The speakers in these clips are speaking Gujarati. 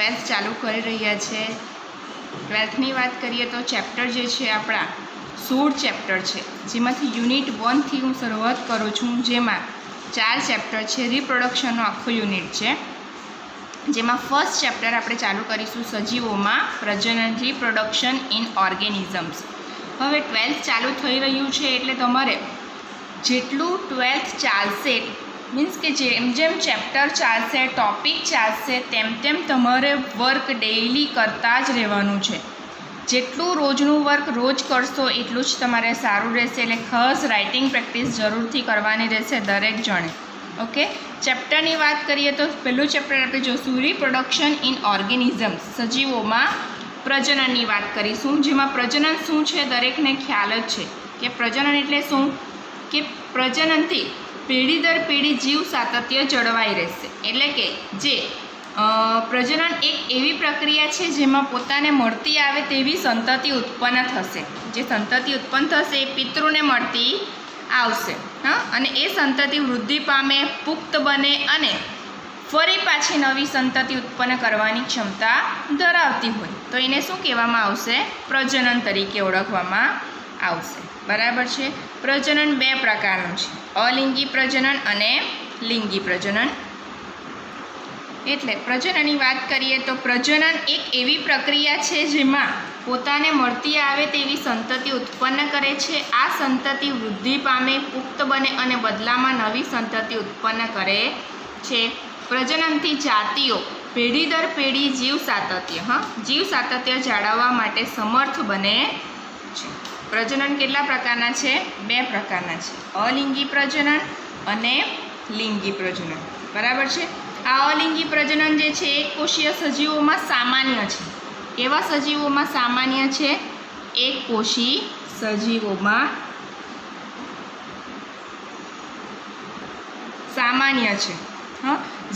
12th ચાલુ કરી રહ્યા છે. 12thની વાત કરીએ તો ચેપ્ટર જે છે આપણા 16 ચેપ્ટર છે, જેમાંથી યુનિટ 1થી હું શરૂઆત કરું છું, જેમાં 4 ચેપ્ટર છે. રિપ્રોડક્શનનો આખો યુનિટ છે, જેમાં ફર્સ્ટ ચેપ્ટર આપણે ચાલુ કરીશું સજીવોમાં પ્રજનન, રિપ્રોડક્શન ઇન ઓર્ગેનિઝમ્સ. હવે 12th ચાલુ થઈ રહ્યું છે એટલે તમારે જેટલું 12th ચાલશે, મીન્સ કે જેમ જેમ ચેપ્ટર ચાલશે, ટોપિક ચાલશે, તેમ તેમ તમારે વર્ક ડેઇલી કરતા જ રહેવાનું છે. જેટલું રોજનું વર્ક રોજ કરશો એટલું જ તમારે સારું રહેશે. એટલે ખાસ રાઇટિંગ પ્રેક્ટિસ જરૂરથી કરવાની રહેશે દરેક જણે. ઓકે, ચેપ્ટરની વાત કરીએ તો પહેલું ચેપ્ટર આપણે જોઈશું રિપ્રોડક્શન ઇન ઓર્ગેનિઝમ્સ, સજીવોમાં પ્રજનનની વાત કરીશું. જેમાં પ્રજનન શું છે દરેકને ખ્યાલ જ છે કે પ્રજનન એટલે શું, કે પ્રજનનથી પેઢી દર પેઢી જીવ સાતત્ય જળવાઈ રહેશે. એટલે કે જે પ્રજનન એક એવી પ્રક્રિયા છે જેમાં પોતાને મળતી આવે તેવી સંતતિ ઉત્પન્ન થશે. જે સંતતિ ઉત્પન્ન થશે એ પિતૃને મળતી આવશે. અને એ સંતતિ વૃદ્ધિ પામે, પુખ્ત બને અને ફરી પાછી નવી સંતતિ ઉત્પન્ન કરવાની ક્ષમતા ધરાવતી હોય તો એને શું કહેવામાં આવશે, પ્રજનન તરીકે ઓળખવામાં આવશે. બરાબર છે. પ્રજનન 2 પ્રકારનું છે, અલિંગી પ્રજનન અને લિંગી પ્રજનન. એટલે પ્રજનનની વાત કરીએ તો પ્રજનન એક એવી પ્રક્રિયા છે જેમાં પોતાને મળતી આવે તેવી સંતતિ ઉત્પન્ન કરે છે. આ સંતતિ વૃદ્ધિ પામે, પુખ્ત બને અને બદલામાં નવી સંતતિ ઉત્પન્ન કરે છે. પ્રજનનથી જાતિઓ પેઢી દર પેઢી જીવ સાતત્ય જાળવવા માટે સમર્થ બને છે. પ્રજનન કેટલા પ્રકારના છે? 2 પ્રકારના છે, અલિંગી પ્રજનન અને લિંગી પ્રજનન. બરાબર છે. આ અલિંગી પ્રજનન જે છે એક કોષીય સજીવોમાં સામાન્ય છે. કેવા સજીવોમાં સામાન્ય છે? એક કોષી સજીવોમાં સામાન્ય છે.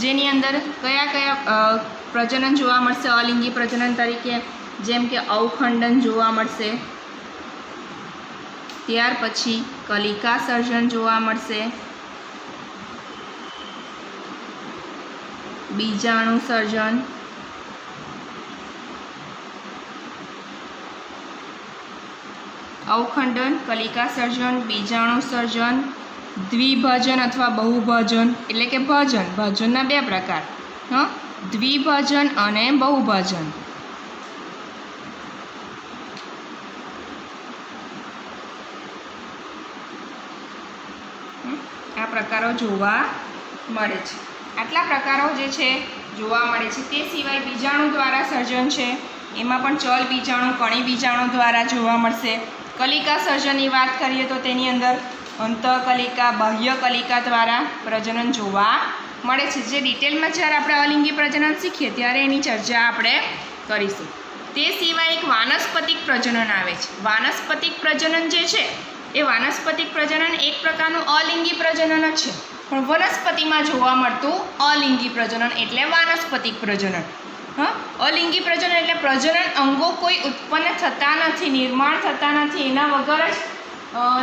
જેની અંદર કયા કયા પ્રજનન જોવા મળશે અલિંગી પ્રજનન તરીકે? જેમ કે અવખંડન જોવા મળશે, ત્યાર પછી કલિકા સર્જન જોવા મળશે, બીજાણુ સર્જન, અવખંડન, કલિકા સર્જન, બીજાણુ સર્જન, દ્વિભાજન અથવા બહુભાજન. એટલે કે ભાજનના 2 પ્રકાર, દ્વિભાજન અને બહુભાજન. આ પ્રકારો જોવા મળે છે. આટલા પ્રકારો જે છે જોવા મળે છે. તે સિવાય બીજાણુ દ્વારા સર્જન છે, એમાં પણ ચલ બીજાણુ, કણી બીજાણુ દ્વારા જોવા મળશે. કલિકા સર્જનની વાત કરીએ તો તેની અંદર અંતઃકલિકા, બાહ્ય કલિકા દ્વારા પ્રજનન જોવા મળે છે. જે ડિટેલમાં જ્યારે આપણે અલિંગી પ્રજનન શીખીએ ત્યારે એની ચર્ચા આપણે કરીશું. તે સિવાય એક વાનસ્પતિક પ્રજનન આવે છે. વાનસ્પતિક પ્રજનન જે છે એ વાનસ્પતિક પ્રજનન એક પ્રકારનું અલિંગી પ્રજનન જ છે, પણ વનસ્પતિમાં જોવા મળતું અલિંગી પ્રજનન એટલે વાનસ્પતિક પ્રજનન. અલિંગી પ્રજનન એટલે પ્રજનન અંગો કોઈ ઉત્પન્ન થતા નથી, નિર્માણ થતા નથી, એના વગર જ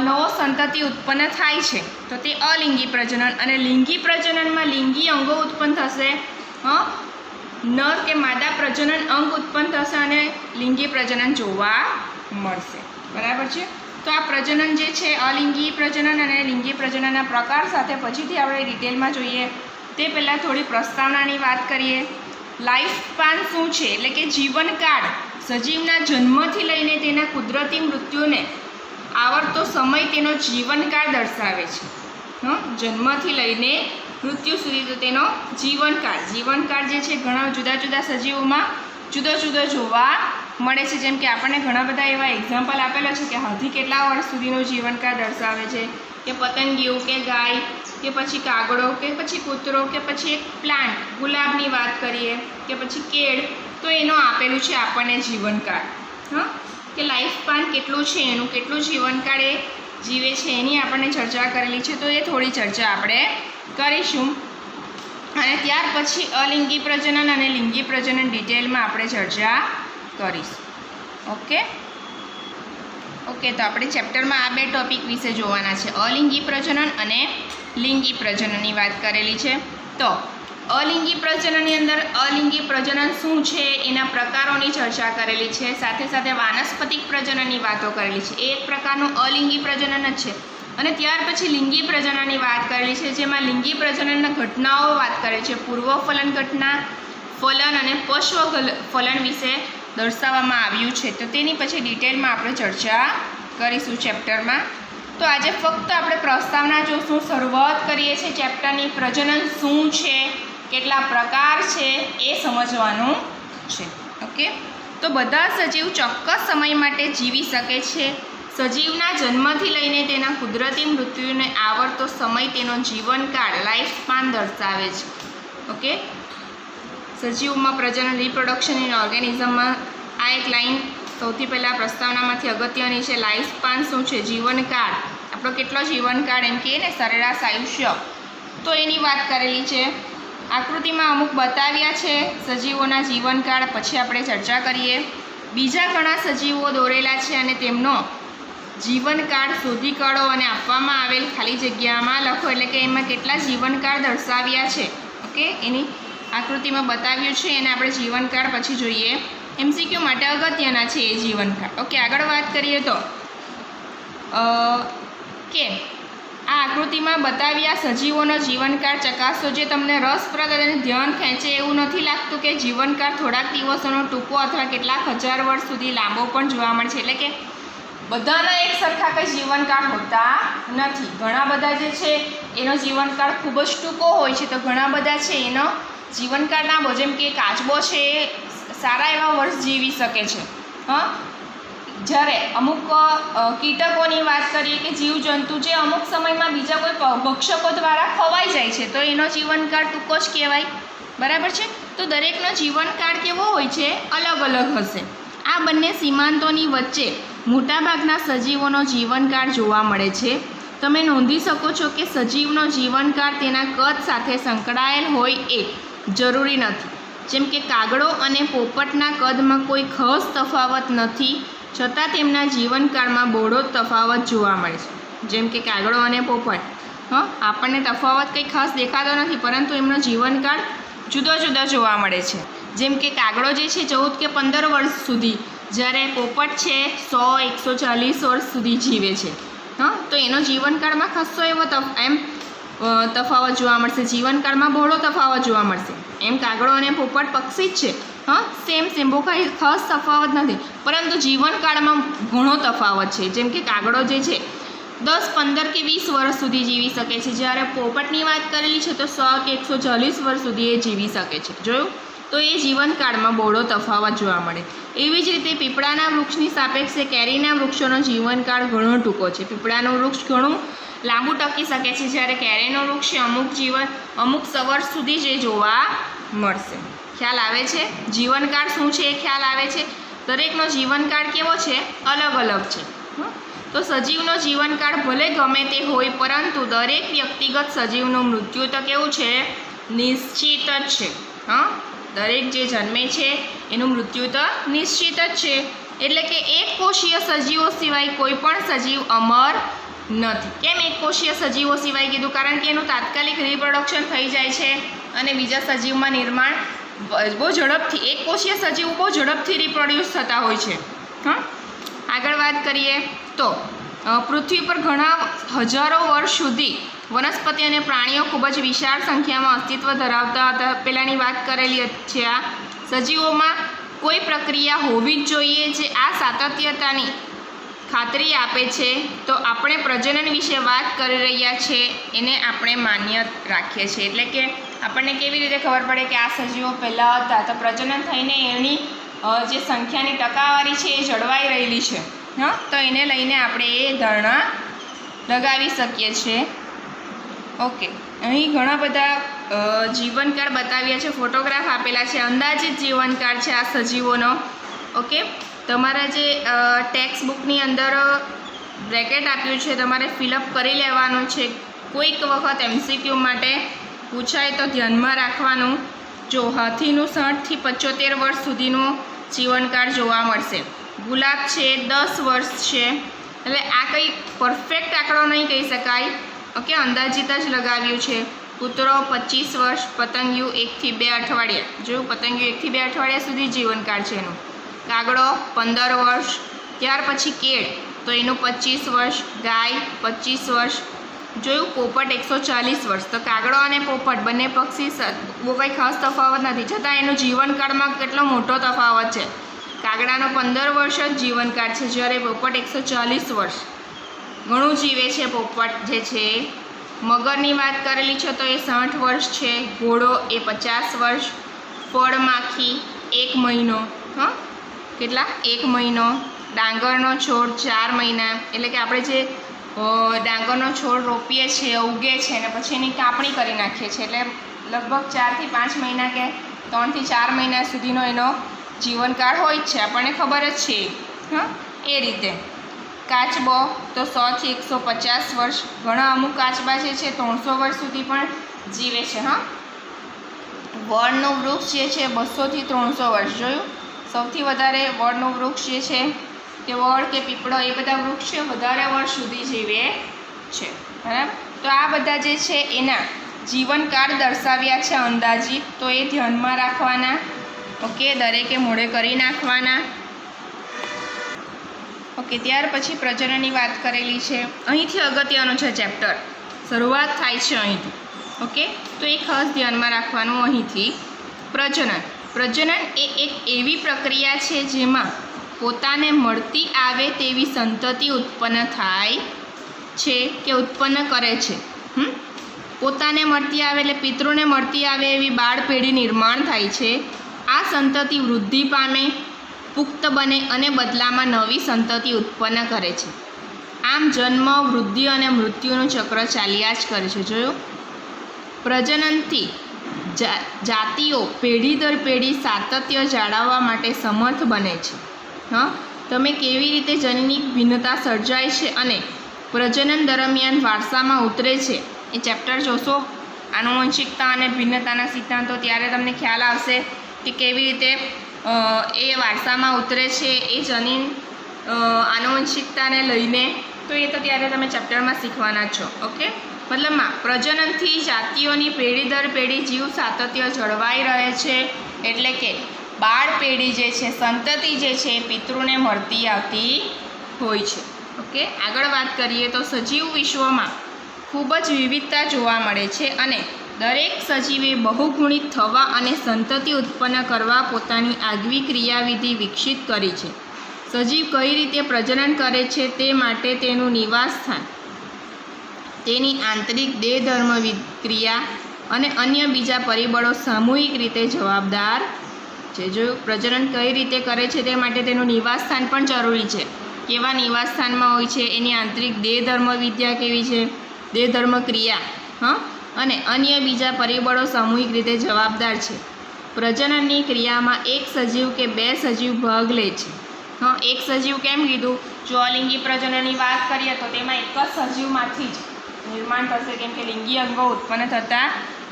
નવો સંતતિ ઉત્પન્ન થાય છે તો તે અલિંગી પ્રજનન. અને લિંગી પ્રજનનમાં લિંગી અંગો ઉત્પન્ન થશે, નર કે માદા પ્રજનન અંગ ઉત્પન્ન થશે અને લિંગી પ્રજનન જોવા મળશે. બરાબર છે. તો આ પ્રજનન જે છે અલિંગી પ્રજનન અને લિંગી પ્રજનનના પ્રકાર સાથે પછીથી આપણે ડિટેલમાં જોઈએ. તે પહેલાં થોડી પ્રસ્તાવનાની વાત કરીએ. લાઈફ સ્પાન શું છે? એટલે કે જીવનકાળ, સજીવના જન્મથી લઈને તેના કુદરતી મૃત્યુને આવડતો સમય તેનો જીવનકાળ દર્શાવે છે. જન્મથી લઈને મૃત્યુ સુધી તો તેનો જીવનકાળ જે છે ઘણા જુદા જુદા સજીવોમાં જુદો જુદો જોવા મળે છે. જેમ કે આપણને ઘણા બધા એવા એક્ઝામ્પલ આપેલા છે કે હાથી કેટલા વર્ષ સુધીનો જીવનકાળ દર્શાવે છે, કે પતંગિયું, કે ગાય, કે પછી કાગડો, કે પછી કૂતરો, કે પછી એક પ્લાન્ટ ગુલાબની વાત કરીએ, કે પછી કેળ, તો એનું આપેલું છે આપણને જીવનકાળ. કે લાઈફ સ્પાન કેટલું છે, એનું કેટલું જીવનકાળ એ જીવે છે એની આપણને ચર્ચા કરેલી છે, તો એ થોડી ચર્ચા આપણે કરીશું. અને ત્યાર પછી અલિંગી પ્રજનન અને લિંગી પ્રજનન ડિટેલમાં આપણે ચર્ચા કરીશું. ઓકે, તો આપણે ચેપ્ટરમાં આ 2 ટોપિક વિશે જોવાના છે, અલિંગી પ્રજનન અને લિંગી પ્રજનનની વાત કરેલી છે. તો અલિંગી પ્રજનનની અંદર અલિંગી પ્રજનન શું છે એના પ્રકારોની ચર્ચા કરેલી છે, સાથે સાથે વાનસ્પતિક પ્રજનનની વાતો કરેલી છે. એ એક પ્રકારનું અલિંગી પ્રજનન જ છે. અને ત્યાર પછી લિંગી પ્રજનનની વાત કરેલી છે, જેમાં લિંગી પ્રજનનના ઘટનાઓ વાત કરેલી છે. પૂર્વ ફલન ઘટના, ફલન અને પશ્વ ફલન વિશે દર્શાવવામાં આવ્યું છે. તો તેની પછી ડિટેલમાં આપણે ચર્ચા કરીશું ચેપ્ટરમાં. તો આજે ફક્ત આપણે પ્રસ્તાવના જોશું, શરૂઆત કરીએ છીએ ચેપ્ટરની. પ્રજનન શું છે, કેટલા પ્રકાર છે એ સમજવાનું છે. ઓકે, તો બધા સજીવ ચોક્કસ સમય માટે જીવી શકે છે. સજીવના જન્મથી લઈને તેના કુદરતી મૃત્યુને આવરતો સમય તેનો જીવનકાળ લાઈફ સ્પાન દર્શાવે છે. ઓકે, સજીવમાં પ્રજનન રિપ્રોડક્શન ઇન ઓર્ગેનિઝમમાં આ એક લાઈન સૌથી પહેલાં પ્રસ્તાવનામાંથી અગત્યની છે. લાઈફ સ્પાન શું છે, જીવનકાળ, આપણો કેટલો જીવનકાળ એમ કહીએ ને, સરેરાશ આયુષ્ય, તો એની વાત કરેલી છે. આકૃતિમાં અમુક બતાવ્યા છે સજીવોના જીવનકાળ, પછી આપણે ચર્ચા કરીએ. બીજા ઘણા સજીવો દોરેલા છે અને તેમનો જીવનકાળ શોધી કાઢો અને આપવામાં આવેલ ખાલી જગ્યામાં લખો. એટલે કે એમાં કેટલા જીવનકાળ દર્શાવ્યા છે, ઓકે, એની આકૃતિમાં બતાવ્યું છે. એને આપણે જીવનકાળ પછી જોઈએ. MCQ માટે અગત્યના છે એ જીવનકાળ. ઓકે, આગળ વાત કરીએ તો કે આ આકૃતિમાં બતાવ્યા સજીવોનો જીવનકાળ ચકાસો. જે તમને રસપ્રદ અને ધ્યાન ખેંચે એવું નથી લાગતું કે જીવનકાળ થોડાક દિવસોનો ટૂંકો અથવા કેટલાક હજાર વર્ષ સુધી લાંબો પણ જોવા મળે છે. એટલે કે બધાના એક સરખા કંઈ જીવનકાળ હોતા નથી. ઘણા બધા જે છે એનો જીવનકાળ ખૂબ જ ટૂંકો હોય છે, તો ઘણા બધા છે એનો જીવનકાળ લાંબો. જેમ કે કાચબો છે એ સારા એવા વર્ષ જીવી શકે છે. જ્યારે અમુક કીટકોની વાત કરીએ કે જીવજંતુ જે અમુક સમયમાં બીજા કોઈ ભક્ષકો દ્વારા ખવાઈ જાય છે, તો એનો જીવનકાળ ટૂંકો જ કહેવાય. બરાબર છે. તો દરેકનો જીવનકાળ કેવો હોય છે, અલગ અલગ હશે. આ બંને સીમાંતોની વચ્ચે મોટાભાગના સજીવોનો જીવનકાળ જોવા મળે છે. તમે નોંધી શકો છો કે સજીવનો જીવનકાળ તેના કદ સાથે સંકળાયેલ હોય એ જરૂરી નથી. જેમ કે કાગડો અને પોપટના કદમાં કોઈ ખાસ તફાવત નથી, છતાં તેમના જીવનકાળમાં બહોળો તફાવત જોવા મળે છે. જેમ કે કાગડો અને પોપટ, આપણને તફાવત કંઈ ખાસ દેખાતો નથી, પરંતુ એમનો જીવનકાળ જુદો જુદો જોવા મળે છે. જેમ કે કાગડો જે છે 14 કે 15 વર્ષ સુધી, જ્યારે પોપટ છે 100-140 વર્ષ સુધી જીવે છે. તો એનો જીવનકાળમાં ખાસો એવો તફાવત જોવા મળશે. જીવનકાળમાં બહોળો તફાવત જોવા મળશે. એમ કાગડો અને પોપટ પક્ષી જ છે, સેમ બહુ કંઈ ખાસ તફાવત નથી, પરંતુ જીવનકાળમાં ઘણો તફાવત છે. જેમ કે કાગડો જે છે 10, 15 કે 20 વર્ષ સુધી જીવી શકે છે, જ્યારે પોપટની વાત કરેલી છે તો 100 કે 140 વર્ષ સુધી એ જીવી શકે છે. જોયું? તો એ જીવનકાળમાં બહોળો તફાવત જોવા મળે. એવી જ રીતે પીપળાના વૃક્ષની સાપેક્ષે કેરીના વૃક્ષોનો જીવનકાળ ઘણો ટૂંકો છે. પીપળાનું વૃક્ષ ઘણું લાંબુ ટકી શકે છે, જ્યારે કેરીનું વૃક્ષ અમુક વર્ષ સુધી જ જોવા મળશે. ખ્યાલ આવે છે? જીવનકાળ શું છે એ ખ્યાલ આવે છે. દરેકનો જીવનકાળ કેવો છે, અલગ અલગ છે. તો સજીવનો જીવનકાળ ભલે ગમે તે હોય, પરંતુ દરેક વ્યક્તિગત સજીવનું મૃત્યુ તો કેવું છે, નિશ્ચિત જ છે. દરેક જે જન્મે છે એનું મૃત્યુ તો નિશ્ચિત જ છે. એટલે કે એક કોષીય સજીવો સિવાય કોઈ પણ સજીવ અમર નથી. કેમ એક કોષીય સજીવો સિવાય કીધું? કારણ કે એનું તાત્કાલિક રિપ્રોડક્શન થઈ જાય છે અને બીજા સજીવમાં નિર્માણ બહુ ઝડપથી, એક કોષીય સજીવો બહુ ઝડપથી રિપ્રોડ્યુસ થતા હોય છે. આગળ વાત કરીએ તો પૃથ્વી પર ઘણા હજારો વર્ષ સુધી વનસ્પતિ અને પ્રાણીઓ ખૂબ જ વિશાળ સંખ્યામાં અસ્તિત્વ ધરાવતા હતા. પહેલાંની વાત કરેલી છે. આ સજીવોમાં કોઈ પ્રક્રિયા હોવી જ જોઈએ જે આ સાતત્યતાની ખાતરી આપે છે. તો આપણે પ્રજનન વિશે વાત કરી રહ્યા છીએ, એને આપણે માન્ય રાખીએ છીએ. એટલે કે આપણને કેવી રીતે ખબર પડે કે આ સજીવો પહેલાં હતા, તો પ્રજનન થઈને એની જે સંખ્યાની ટકાવારી છે એ જળવાઈ રહેલી છે. તો એને લઈને આપણે એ ધારણા લગાવી શકીએ છીએ. ઓકે, અહીં ઘણા બધા જીવનકાળ બતાવ્યા છે, ફોટોગ્રાફ આપેલા છે, અંદાજિત જીવનકાળ છે આ સજીવોનો. ઓકે, તમારા જે ટેક્સ્ટ બુકની અંદર બ્રેકેટ આપ્યું છે, તમારે ફિલઅપ કરી લેવાનું છે. કોઈક વખત MCQ માટે પૂછાય તો ધ્યાનમાં રાખવાનું. જો હાથીનું 60 થી 75 વર્ષ સુધીનું જીવનકાળ જોવા મળશે. ગુલાબ છે 10 વર્ષ છે. એટલે આ કંઈ પરફેક્ટ આંકડો નહીં કહી શકાય. ઓકે, અંદાજિત જ લગાવ્યું છે. કૂતરો 25 વર્ષ, પતંગિયું 1 થી 2 અઠવાડિયા. જોયું, પતંગિયું 1 થી 2 અઠવાડિયા સુધી જીવનકાળ છે એનું. કાગડો 15 વર્ષ. ત્યાર પછી કેળ, તો એનું 25 વર્ષ. ગાય 25 વર્ષ. જોયું, પોપટ 140 વર્ષ. તો કાગડો અને પોપટ બંને પક્ષી બહુ કંઈ ખાસ તફાવત નથી, છતાં એનો જીવનકાળમાં કેટલો મોટો તફાવત છે. કાગડાનો 15 વર્ષ જ જીવનકાળ છે, જ્યારે પોપટ 140 વર્ષ ઘણું જીવે છે પોપટ જે છે. મગરની વાત કરેલી છે તો એ 60 વર્ષ છે. ઘોડો એ 50 વર્ષ. ફળમાખી 1 મહિનો. કેટલા? 1 મહિનો. ડાંગરનો છોડ 4 મહિના. એટલે કે આપણે જે ડાંગરનો છોડ રોપીએ છીએ, ઉગે છે ને પછી એની કાપણી કરી નાખીએ છીએ, એટલે લગભગ 4 થી 5 મહિના કે 3 થી 4 મહિના સુધીનો એનો જીવનકાળ હોય જ છે, આપણને ખબર જ છે. એ રીતે કાચબો તો 100 થી 150 વર્ષ. ઘણા અમુક કાચબા જે છે 300 વર્ષ સુધી પણ જીવે છે. વડનું વૃક્ષ જે છે 200 થી 300 વર્ષ. જોયું, સૌથી વધારે વડનું વૃક્ષ જે છે કે વડ કે પીપળો એ બધા વૃક્ષ છે વધારે વર્ષ સુધી જીવે છે. બરાબર. તો આ બધા જે છે એના જીવનકાળ દર્શાવ્યા છે અંદાજિત, તો એ ધ્યાનમાં રાખવાના. ઓકે, દરેકે મોઢે કરી નાખવાના. ઓકે, ત્યાર પછી પ્રજનનની વાત કરેલી છે. અહીંથી અગત્યનું છે ચેપ્ટર, શરૂઆત થાય છે અહીંથી. ઓકે, તો એ ખાસ ધ્યાનમાં રાખવાનું. અહીંથી પ્રજનન એ એક એવી પ્રક્રિયા છે જેમાં પોતાને મળતી આવે તેવી સંતતિ ઉત્પન્ન થાય છે કે ઉત્પન્ન કરે છે. પોતાને મળતી આવે એટલે પિતૃને મળતી આવે એવી બાળ પેઢી નિર્માણ થાય છે. આ સંતતિ વૃદ્ધિ પામે, પુખ્ત બને અને બદલામાં નવી સંતતિ ઉત્પન્ન કરે છે. આમ જન્મ, વૃદ્ધિ અને મૃત્યુનું ચક્ર ચાલ્યા જ કરે છે. જોયું, પ્રજનનથી જાતિઓ પેઢી દર પેઢી સાતત્ય જાળવવા માટે સમર્થ બને છે. તમે કેવી રીતે જનની ભિન્નતા સર્જાય છે અને પ્રજનન દરમિયાન વારસામાં ઉતરે છે એ ચેપ્ટર જોશો, આનુવંશિકતા અને ભિન્નતાના સિદ્ધાંતો, ત્યારે તમને ખ્યાલ આવશે કે કેવી રીતે એ વારસામાં ઉતરે છે એ જનીન આનુવંશિકતાને લઈને. તો એ તો ત્યારે તમે ચેપ્ટરમાં શીખવાના છો. ઓકે, મતલબમાં પ્રજનનથી જાતિઓની પેઢી દર પેઢી જીવ સાતત્ય જળવાઈ રહે છે, એટલે કે બાળ પેઢી જે છે, સંતતિ જે છે એ પિતૃને મળતી આવતી હોય છે. ઓકે, આગળ વાત કરીએ તો સજીવ વિશ્વમાં ખૂબ જ વિવિધતા જોવા મળે છે અને દરેક સજીવે બહુગુણિત થવા અને સંતતિ ઉત્પન્ન કરવા પોતાની આગવી ક્રિયાવિધિ વિકસિત કરી છે. સજીવ કઈ રીતે પ્રજનન કરે છે તે માટે તેનું નિવાસ સ્થાન, તેની આંતરિક દેહધર્મ ક્રિયા અને અન્ય બીજા પરિબળો સામૂહિક રીતે જવાબદાર છે. જો પ્રજનન કઈ રીતે કરે છે તે માટે તેનું નિવાસ સ્થાન પણ જરૂરી છે. કેવા નિવાસ સ્થાનમાં હોય છે, એની આંતરિક દેહધર્મ વિદ્યા કેવી છે, દેહધર્મ ક્રિયા અને અન્ય બીજા પરિબળો સામૂહિક રીતે જવાબદાર છે. પ્રજનનની ક્રિયામાં એક સજીવ કે 2 સજીવ ભાગ લે છે. એક સજીવ કેમ કીધું? જો અલિંગી પ્રજનનની વાત કરીએ તો તેમાં એક જ સજીવમાંથી જ નિર્માણ થશે, કેમ કે લિંગી અંગો ઉત્પન્ન થતા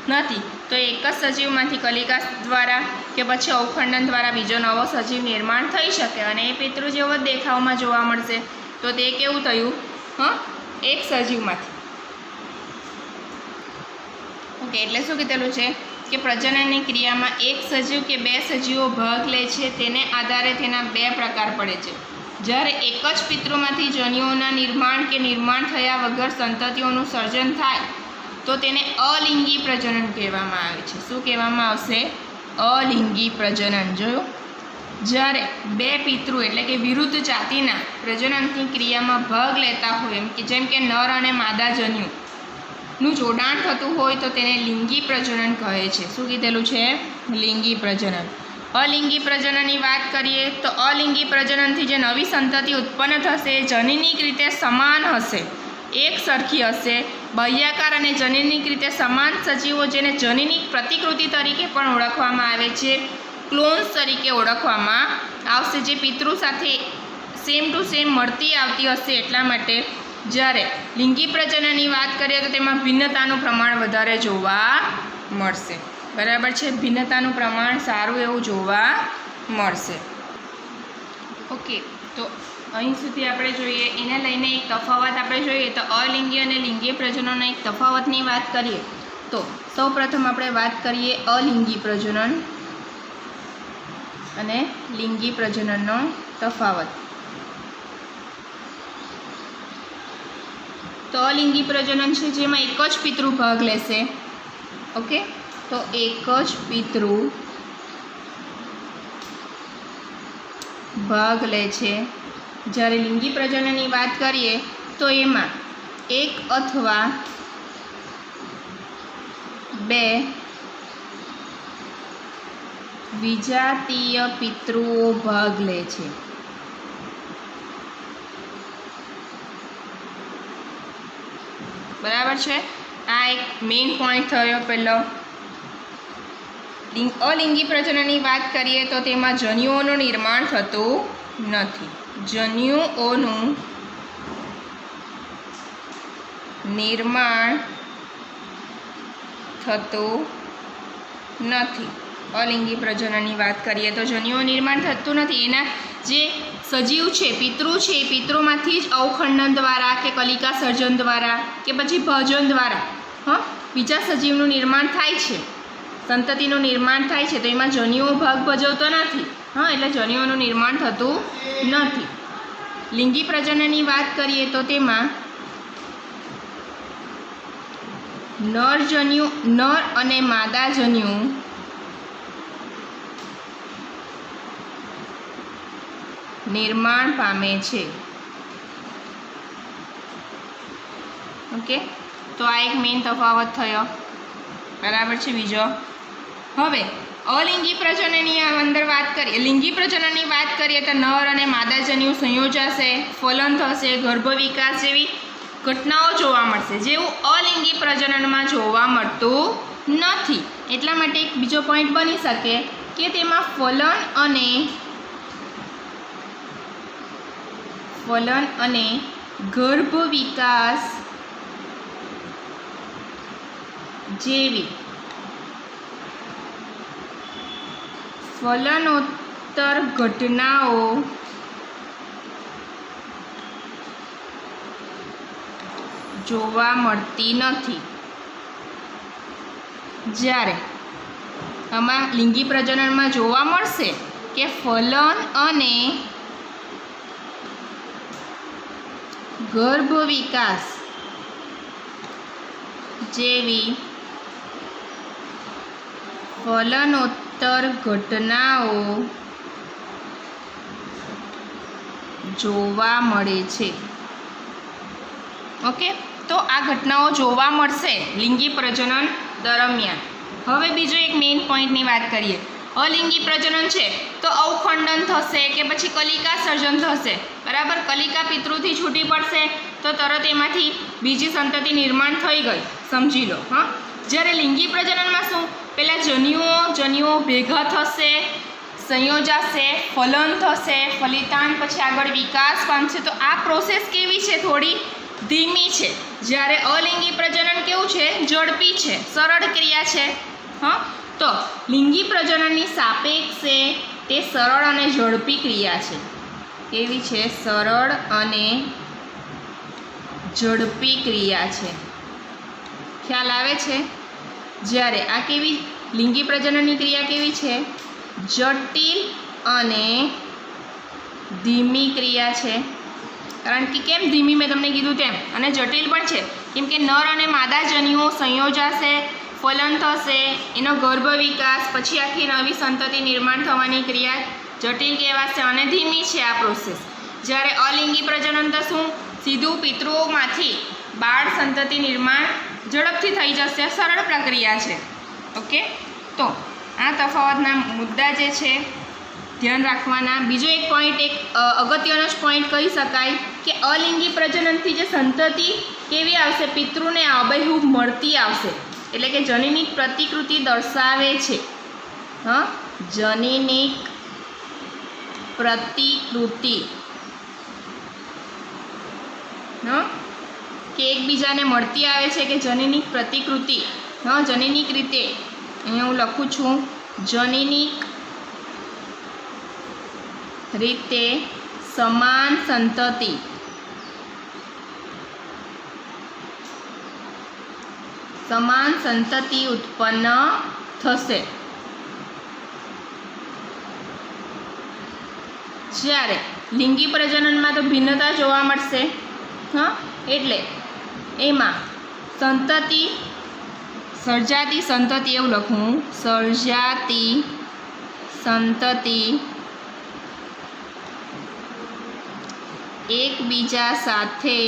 નથી. તો એક જ સજીવમાંથી કલિકા દ્વારા કે પછી અવખંડન દ્વારા બીજો નવો સજીવ નિર્માણ થઈ શકે અને એ પિતૃ જેવો જ દેખાવમાં જોવા મળશે. તો તે કેવું થયું? એક સજીવમાંથી. ઓકે, એટલે શું કીધેલું છે કે પ્રજનનની ક્રિયામાં એક સજીવ કે 2 સજીવો ભાગ લે છે. તેને આધારે તેના 2 પ્રકાર પડે છે. જ્યારે એક જ પિતૃમાંથી જન્યુઓના નિર્માણ કે નિર્માણ થયા વગર સંતતિઓનું સર્જન થાય તો તેને અલિંગી પ્રજનન કહેવામાં આવે છે. શું કહેવામાં આવશે? અલિંગી પ્રજનન. જોયું, જ્યારે 2 પિતૃ એટલે કે વિરુદ્ધ જાતિના પ્રજનનની ક્રિયામાં ભાગ લેતા હોય, એમ કે જેમ કે નર અને માદા જન્યુનું જોડાણ થતું હોય તો તેને લિંગી પ્રજનન કહે છે. શું કીધેલું છે? લિંગી પ્રજનન. અલિંગી પ્રજનનની વાત કરીએ તો અલિંગી પ્રજનનથી જે નવી સંતતિ ઉત્પન્ન થશે એ જનીનિક રીતે સમાન હશે, એક સરખી હશે. બાહ્યાકાર અને જનીનિક રીતે સમાન સજીવો, જેને જનીનિક પ્રતિકૃતિ તરીકે પણ ઓળખવામાં આવે છે, ક્લોન્સ તરીકે ઓળખવામાં આવશે, જે પિતૃ સાથે સેમ ટુ સેમ મળતી આવતી હશે. એટલા માટે જ્યારે લિંગી પ્રજનનની વાત કરીએ તો તેમાં ભિન્નતાનું પ્રમાણ વધારે જોવા મળશે. બરાબર છે, ભિન્નતાનું પ્રમાણ સારું એવું જોવા મળશે. ઓકે, તો અહીં સુધી આપણે જોઈએ. એને લઈને એક તફાવત આપણે જોઈએ તો અલિંગી અને લિંગી પ્રજનનના એક તફાવતની વાત કરીએ तो સૌપ્રથમ આપણે વાત કરીએ અલિંગી પ્રજનન અને લિંગી પ્રજનનનો તફાવત. તો અલિંગી પ્રજનન છે જેમાં એક જ પિતૃ ભાગ લેશે. ઓકે, તો એક જ પિતૃ ભાગ લે છે. જ્યારે લિંગી પ્રજનનની વાત કરીએ તો એમાં એક અથવા બે વિજાતીય પિતૃઓ ભાગ લે છે. બરાબર છે. આ એક મેઇન પોઈન્ટ થયો પહેલો. અલિંગી પ્રજનનની વાત કરીએ તો તેમાં જન્યુઓનું નિર્માણ થતું નથી. જન્યુઓનું નિર્માણ થતું નથી. અલિંગી પ્રજનનની વાત કરીએ તો જન્યુઓ નિર્માણ થતું નથી. એના જે સજીવ છે, પિતૃ છે, એ પિતૃમાંથી જ અવખંડન દ્વારા કે કલિકા સર્જન દ્વારા કે પછી ભજન દ્વારા બીજા સજીવનું નિર્માણ થાય છે, સંતતિનું નિર્માણ થાય છે. તો એમાં જન્યુઓ ભાગ ભજવતો નથી. એટલે જન્યુઓનું નિર્માણ થતું નથી. લિંગી પ્રજનનની વાત કરીએ તો તેમાં નર અને માદા જન્યુ નિર્માણ પામે છે. ઓકે, તો આ એક મેઇન તફાવત થયો. બરાબર છે. બીજો, હવે અલિંગી પ્રજનનની અંદર વાત કરીએ, લિંગી પ્રજનનની વાત કરીએ તો નર અને માદા જન્યુ સંયોજાશે, ફલન થશે, ગર્ભ વિકાસ જેવી ઘટનાઓ જોવા મળશે, જેવું અલિંગી પ્રજનનમાં જોવા મળતું નથી. એટલા માટે એક બીજો પોઈન્ટ બની શકે કે તેમાં ફલન અને ગર્ભ વિકાસ જેવી ફલનોત્તર ઘટનાઓ જોવા મળતી નથી. જ્યારે આમાં લિંગી પ્રજનનમાં જોવા મળશે કે ફલન અને ગર્ભ વિકાસ જેવી ફલનોત્તર ઘટનાઓ જોવા મળે છે. ઓકે, તો આ ઘટનાઓ જોવા મળશે લિંગી પ્રજનન દરમિયાન. હવે બીજો એક મેઇન પોઈન્ટની વાત કરીએ. અલિંગી પ્રજનન છે તો અવખંડન થશે કે પછી કલિકા સર્જન થશે. બરાબર, કલિકા પિતૃથી છૂટી પડશે તો તરત એમાંથી બીજી સંતતિ નિર્માણ થઈ ગઈ, સમજી લો. જ્યારે લિંગી પ્રજનનમાં શું, પહેલાં જન્યુઓ ભેગા થશે, સંયોજાશે, ફલન થશે, ફલિતાંડ પછી આગળ વિકાસ પામશે. તો આ પ્રોસેસ કેવી છે, થોડી ધીમી છે. જ્યારે અલિંગી પ્રજનન કેવું છે, ઝડપી છે, સરળ ક્રિયા છે. તો લિંગી પ્રજનનની સાપેક્ષે તે સરળ અને ઝડપી ક્રિયા છે. કેવી છે, સરળ અને ઝડપી ક્રિયા છે. ખ્યાલ આવે છે? જ્યારે આ કેવી લિંગી પ્રજનનની ક્રિયા કેવી છે, જટિલ અને ધીમી ક્રિયા છે. કારણ કે કેમ ધીમી, મેં તમને કીધું તેમ, અને જટિલ પણ છે કેમ કે નર અને માદા જન્યુઓ સંયોજાશે, ફલન થશે, એનો ગર્ભ વિકાસ, પછી આખી નવી સંતતિ નિર્માણ થવાની ક્રિયા જટિલ કહેવાશે અને ધીમી છે આ પ્રોસેસ. જ્યારે અલિંગી પ્રજનન તો શું, સીધું પિતૃઓમાંથી બાળ સંતતિ નિર્માણ ઝડપથી થઈ જશે, સરળ પ્રક્રિયા છે. ઓકે, તો આ તફાવતના મુદ્દા જે છે ધ્યાન રાખવાના. બીજો એક પોઈન્ટ, એક અગત્યનો જ પોઈન્ટ કહી શકાય કે અલિંગી પ્રજનનથી જે સંતતિ કેવી આવશે, પિતૃને આબેહૂબ મળતી આવશે. એટલે કે જનીનિક પ્રતિકૃતિ દર્શાવે છે. જનીનિક પ્રતિકૃતિ કે એકબીજાને મળતી આવે છે કે જનીનિક પ્રતિકૃતિ, જનીનિક રીતે. અહીંયા હું લખું છું, જનીનિક રીતે સમાન સંતતિ સમાન સંતતિ ઉત્પન્ન થશે. જ્યારે લિંગી પ્રજનનમાં તો ભિન્નતા જોવા મળશે. હા, એટલે એમાં સંતતિ સર્જાતી સંતતિ એવું લખું, સર્જાતી સંતતિ એકબીજા સાથે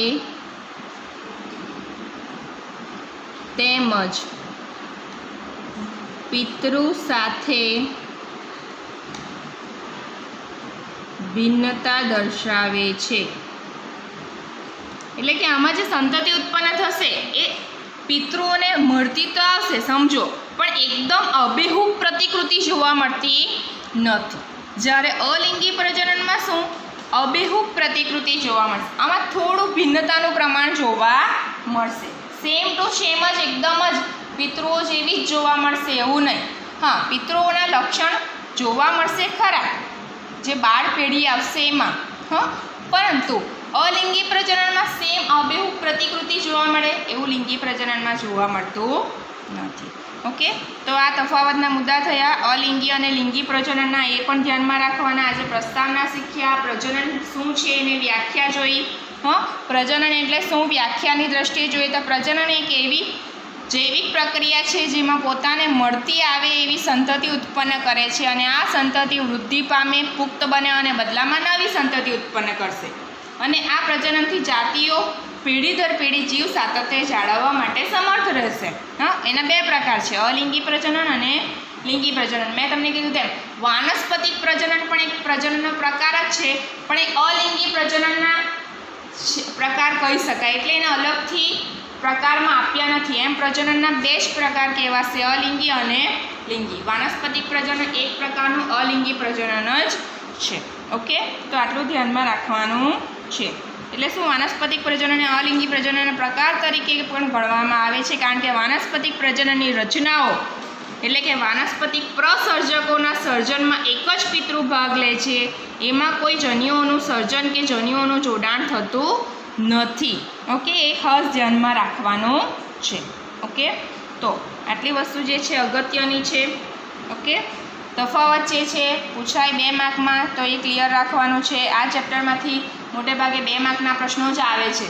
તેમજ પિતૃ સાથે ભિન્નતા દર્શાવે છે. એટલે કે આમાં જે સંતતિ ઉત્પન્ન થશે એ પિતૃઓને મળતી તો આવશે, સમજો, પણ એકદમ અબેહૂબ પ્રતિકૃતિ જોવા મળતી નથી. જ્યારે અલિંગી પ્રજનનમાં શું અબેહૂબ પ્રતિકૃતિ જોવા મળશે. આમાં થોડું ભિન્નતાનું પ્રમાણ જોવા મળશે. સેમ ટુ સેમ જ એકદમ જ પિતૃઓ જેવી જ જોવા મળશે એવું નહીં. હા, પિતૃઓના લક્ષણ જોવા મળશે ખરા જે બાળ પેઢી આવશે એમાં. હા, પરંતુ અલિંગી પ્રજનનમાં સેમ અબેહૂબ પ્રતિકૃતિ જોવા મળે એવું લિંગી પ્રજનનમાં જોવા મળતું નથી. ઓકે, તો આ તફાવતના મુદ્દા થયા અલિંગી અને લિંગી પ્રજનનના. એ પણ ધ્યાનમાં રાખવાના. આજે પ્રસ્તાવના શીખ્યા, પ્રજનન શું છે એની વ્યાખ્યા જોઈ. હા, પ્રજનન એટલે શું વ્યાખ્યાની દ્રષ્ટિએ જોઈએ તો પ્રજનન એક એવી જૈવિક પ્રક્રિયા છે જેમાં પોતાને મળતી આવે એવી સંતતિ ઉત્પન્ન કરે છે અને આ સંતતિ વૃદ્ધિ પામે, પુખ્ત બને અને બદલામાં નવી સંતતિ ઉત્પન્ન કરશે. અને આ પ્રજનનથી જાતિઓ પેઢી દર પેઢી જીવ સાતત્ય જાળવવા માટે સમર્થ રહેશે. હા, એના બે પ્રકાર છે, અલિંગી પ્રજનન અને લિંગી પ્રજનન. મેં તમને કીધું તેમ વાનસ્પતિક પ્રજનન પણ એક પ્રજનનનો પ્રકાર જ છે, પણ એ અલિંગી પ્રજનનના પ્રકાર કહી શકાય, એટલે એને અલગથી પ્રકારમાં આપ્યા નથી. એમ પ્રજનનના બે જ પ્રકાર કહેવાશે, અલિંગી અને લિંગી. વાનસ્પતિક પ્રજનન એક પ્રકારનું અલિંગી પ્રજનન જ છે. ઓકે, તો આટલું ધ્યાનમાં રાખવાનું છે. એટલે શું વાનસ્પતિક પ્રજનન અને અલિંગી પ્રજનનના પ્રકાર તરીકે પણ ગણવામાં આવે છે, કારણ કે વાનસ્પતિક પ્રજનનની રચનાઓ એટલે કે વાનસ્પતિક પ્રસર્જકોના સર્જનમાં એક જ પિતૃ ભાગ લે છે. એમાં કોઈ જન્યુઓનું સર્જન કે જન્યુઓનું જોડાણ થતું નથી. ઓકે, એ ખાસ ધ્યાનમાં રાખવાનું છે. ઓકે, તો આટલી વસ્તુ જે છે અગત્યની છે. ઓકે, તફાવત જે છે પૂછાય 2 માર્કમાં, તો એ ક્લિયર રાખવાનું છે. આ ચેપ્ટરમાંથી મોટે ભાગે 2 માર્કના પ્રશ્નો જ આવે છે.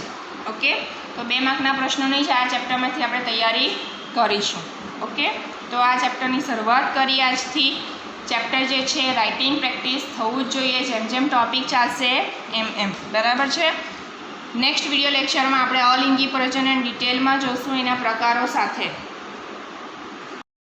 ઓકે, તો 2 માર્કના પ્રશ્નો નહીં છે, આ ચેપ્ટરમાંથી આપણે તૈયારી કરીશું. ઓકે, તો આ ચેપ્ટરની શરૂઆત કરી આજથી. ચેપ્ટર જે છે રાઇટિંગ પ્રેક્ટિસ થવું જ જોઈએ, જેમ જેમ ટૉપિક ચાલશે એમ. બરાબર છે. નેક્સ્ટ વિડીયો લેક્ચરમાં આપણે અલિંગી પ્રજનન ડિટેલમાં જોઈશું, એના પ્રકારો સાથે.